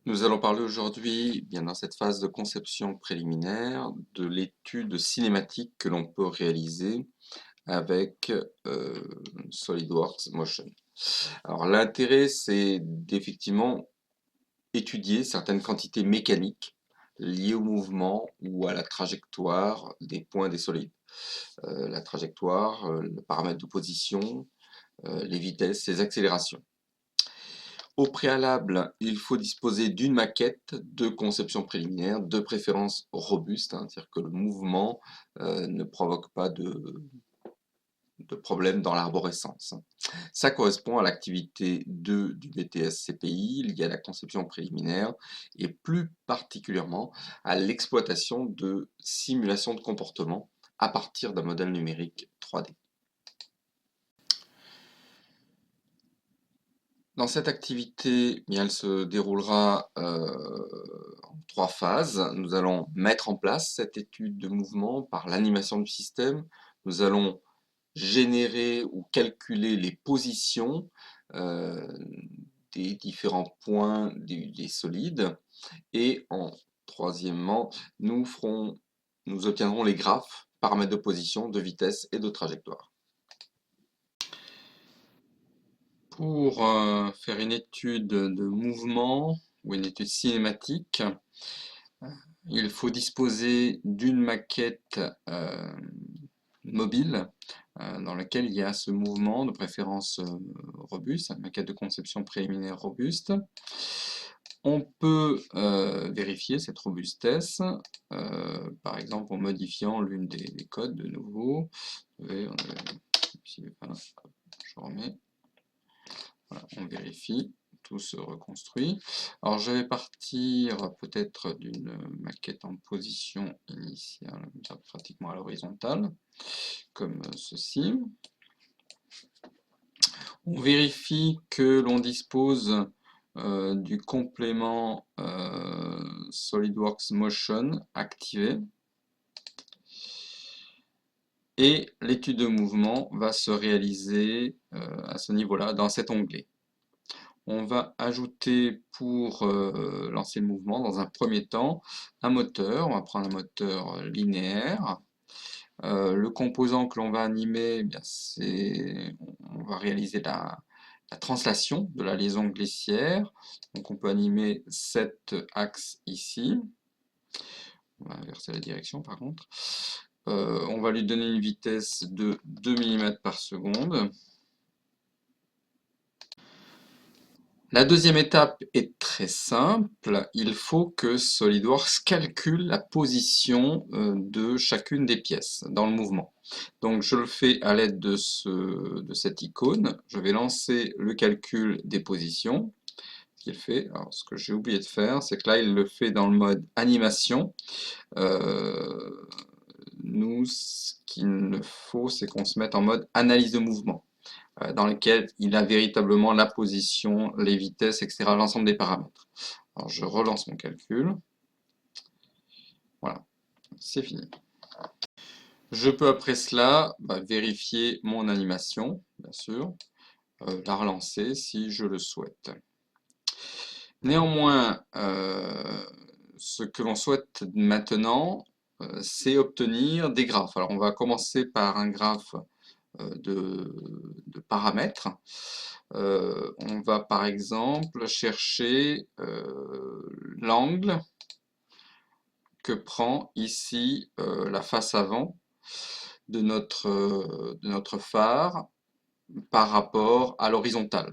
Nous allons parler aujourd'hui, bien dans cette phase de conception préliminaire, de l'étude cinématique que l'on peut réaliser avec SolidWorks Motion. Alors l'intérêt, c'est d'effectivement étudier certaines quantités mécaniques liées au mouvement ou à la trajectoire des points des solides. La trajectoire, le paramètre de position, les vitesses, les accélérations. Au préalable, il faut disposer d'une maquette de conception préliminaire, de préférence robuste, hein, c'est-à-dire que le mouvement ne provoque pas de problème dans l'arborescence. Ça correspond à l'activité 2 du BTS CPI, liée à la conception préliminaire, et plus particulièrement à l'exploitation de simulations de comportement à partir d'un modèle numérique 3D. Dans cette activité, bien, elle se déroulera en 3 phases. Nous allons mettre en place cette étude de mouvement par l'animation du système. Nous allons générer ou calculer les positions euh, des différents points des solides. Et troisièmement, nous obtiendrons les graphes, paramètres de position, de vitesse et de trajectoire. Pour faire une étude de mouvement ou une étude cinématique, il faut disposer d'une maquette mobile dans laquelle il y a ce mouvement, de préférence robuste, une maquette de conception préliminaire robuste. On peut vérifier cette robustesse, par exemple en modifiant l'une des codes de nouveau. Je remets. Voilà, on vérifie, tout se reconstruit. Alors je vais partir peut-être d'une maquette en position initiale, pratiquement à l'horizontale, comme ceci. On vérifie que l'on dispose du complément SolidWorks Motion activé. Et l'étude de mouvement va se réaliser à ce niveau-là, dans cet onglet. On va ajouter pour lancer le mouvement, dans un premier temps, un moteur. On va prendre un moteur linéaire. Le composant que l'on va animer, eh bien, on va réaliser la translation de la liaison glissière. Donc on peut animer cet axe ici. On va inverser la direction par contre. On va lui donner une vitesse de 2 mm par seconde. La deuxième étape est très simple, il faut que SolidWorks calcule la position de chacune des pièces dans le mouvement. Donc je le fais à l'aide de cette icône, je vais lancer le calcul des positions. Ce qu'il fait, alors ce que j'ai oublié de faire, c'est que là il le fait dans le mode animation. Nous, ce qu'il nous faut, c'est qu'on se mette en mode analyse de mouvement, dans lequel il a véritablement la position, les vitesses, etc., l'ensemble des paramètres. Alors je relance mon calcul. Voilà, c'est fini. Je peux après cela vérifier mon animation, bien sûr, la relancer si je le souhaite. Néanmoins, ce que l'on souhaite maintenant, c'est obtenir des graphes. Alors on va commencer par un graphe de paramètres. On va par exemple chercher l'angle que prend ici la face avant de notre phare par rapport à l'horizontale.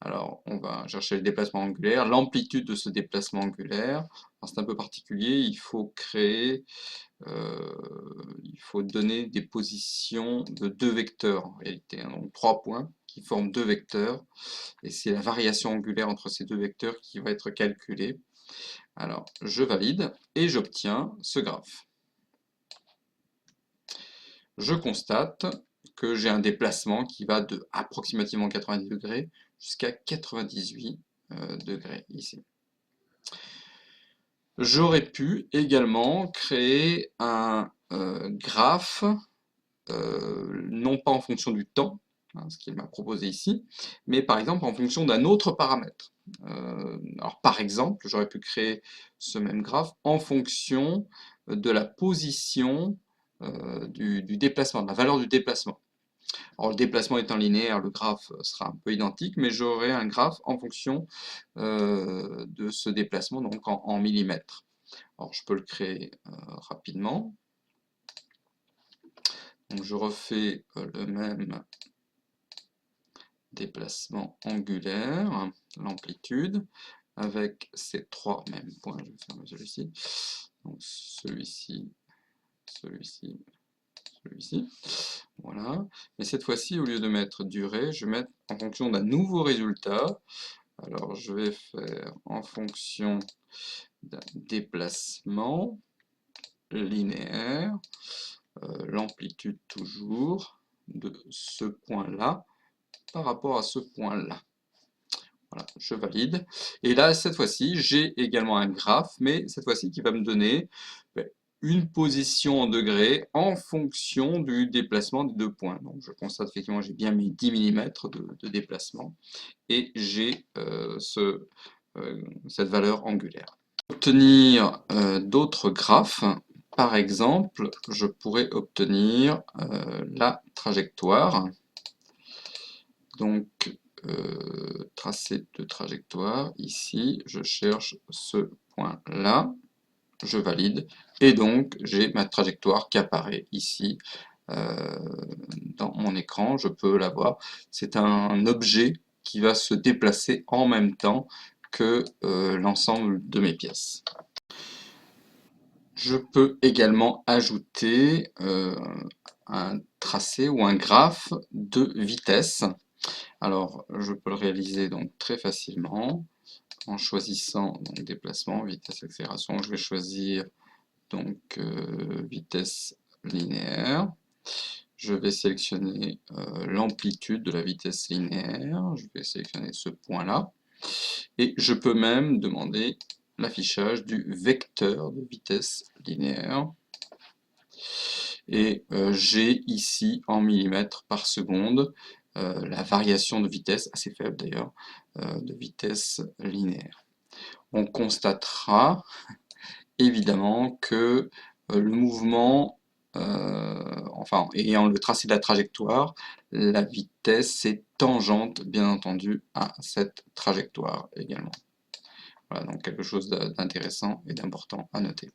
Alors, on va chercher le déplacement angulaire, l'amplitude de ce déplacement angulaire. C'est un peu particulier, il faut donner des positions de deux vecteurs en réalité, hein, donc 3 points qui forment deux vecteurs, et c'est la variation angulaire entre ces deux vecteurs qui va être calculée. Alors, je valide et j'obtiens ce graphe. Je constate que j'ai un déplacement qui va de approximativement 90 degrés jusqu'à 98 degrés ici. J'aurais pu également créer un graphe, non pas en fonction du temps, hein, ce qu'il m'a proposé ici, mais par exemple en fonction d'un autre paramètre. Alors par exemple, j'aurais pu créer ce même graphe en fonction de la position du déplacement, de la valeur du déplacement. Alors le déplacement étant linéaire, le graphe sera un peu identique, mais j'aurai un graphe en fonction de ce déplacement, donc en millimètres. Alors je peux le créer rapidement. Donc je refais le même déplacement angulaire, l'amplitude, avec ces trois mêmes points. Je vais fermer celui-ci. Donc celui-ci, celui-ci, celui-ci. Voilà. Mais cette fois-ci, au lieu de mettre durée, je vais mettre en fonction d'un nouveau résultat. Alors je vais faire en fonction d'un déplacement linéaire, l'amplitude toujours de ce point-là par rapport à ce point-là. Voilà, je valide. Et là, cette fois-ci, j'ai également un graphe, mais cette fois-ci qui va me donner une position en degrés en fonction du déplacement des deux points. Donc je constate effectivement j'ai bien mis 10 mm de déplacement et j'ai cette valeur angulaire. Pour obtenir d'autres graphes, par exemple, je pourrais obtenir la trajectoire. Donc, tracé de trajectoire, ici, je cherche ce point-là, je valide, et donc j'ai ma trajectoire qui apparaît ici dans mon écran, je peux la voir. C'est un objet qui va se déplacer en même temps que l'ensemble de mes pièces. Je peux également ajouter un tracé ou un graphe de vitesse. Alors, je peux le réaliser donc très facilement en choisissant donc, déplacement, vitesse, accélération. Je vais choisir donc vitesse linéaire. Je vais sélectionner l'amplitude de la vitesse linéaire. Je vais sélectionner ce point-là. Et je peux même demander l'affichage du vecteur de vitesse linéaire. Et j'ai ici en millimètres par seconde la variation de vitesse, assez faible d'ailleurs, de vitesse linéaire. On constatera évidemment que le mouvement, enfin ayant le tracé de la trajectoire, la vitesse est tangente bien entendu à cette trajectoire également. Voilà donc quelque chose d'intéressant et d'important à noter.